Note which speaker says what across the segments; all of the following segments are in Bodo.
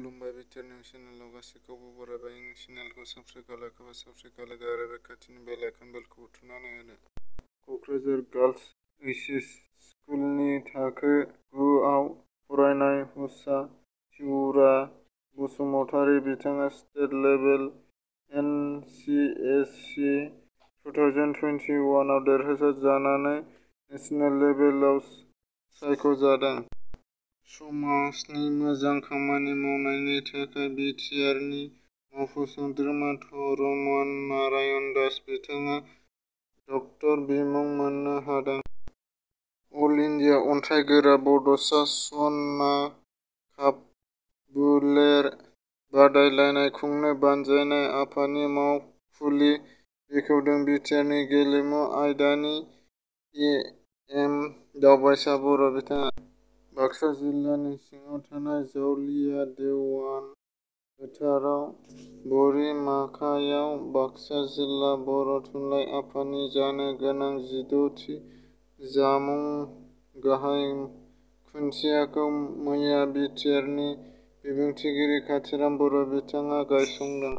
Speaker 1: खुलुमबाय बिटिआरनि चेनेलाव गासैखौबो बरायबाय। आंनि चेनेलखौ साबस्क्राइब खालामाखैबा साबस्क्राइब खालामदो आरो बे खाथिनि बेल आइकन बेलखौ थुनानै होदो। क'क्राझार गार्लस ओइचएस स्कुलनि थाखो 9 आव फरायनाय हुसा थिउरा बसुमतारी बिथाङा स्टेट लेभेल एनसिएससि 2021 आव देरहासार जानानै नेशनेल लेभेलाव सायख'जादों। समाजनि मोजां खामानि मावनायनि थाखाय बिटिआरनि मावफुं सोद्रोमा धर्मन नारायण दास बिथाङा डक्टर बिमुं मोननो हादों। अल इन्डिया अन्थाइगोरा बड'सा सना काप बुलेट बादायलायनाय खुंनो बानजायनाय आफादनि मावखुलि बेखेवदों। बिटिआरनि गेलेमु आयदानि एएम दावबायसा बर' बिथाङा बाक्सा जिल्लानि सिङाव थानाय जावलिया देवान फोथाराव बरिमाखायाव बाक्सा जिल्ला बर' थुनलाइ आफादनि जानो गोनां 16थि जामुं गाहाय खुन्थियाखौ मैया बिटिआरनि बिबुंथिगिरि काथिराम बर' बिथाङा गायसनदों।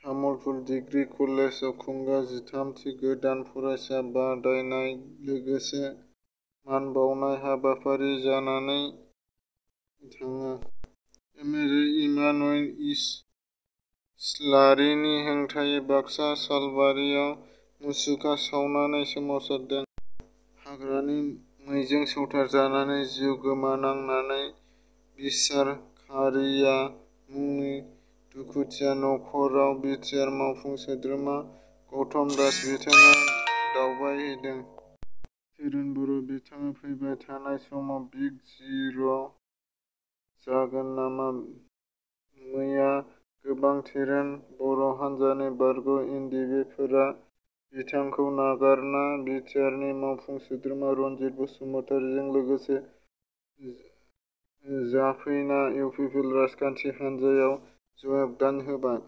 Speaker 1: तामुलपुर डिग्री कलेजआव खुंगा 13थि गोदान फरायसा बादायनाय लोगोसे मान बाउनाय हाबाफारि जानानै थाङो। एमएलए इमानुएल इस्लारिनि हेंथायै बाक्सा सालबारियाव मुसुखा सावनानै सोमावसारदों। हाग्रानि मैजों सौथारजानानै जिउ गोमानांनाय बिसारकारिया मुंनि दुखुथिया नख'राव बिटिआर मावफुं सोद्रोमा गौतम दास बिथाङा दावबायहैदों। धीरेन बर' बिथाङा फैबाय थानाय समाव बिग जिर' जागोन नामा? मैया गोबां धीरेन बर' हान्जानि बारग' एनडिएफिफोरा बिथांखौ नागारना बिटिआरनि मावफुं सोद्रोमा रनजित बसुमतारीजों लोगोसे जाफैना इउपिपिएल राजखान्थि हान्जायाव जगदान होबाय।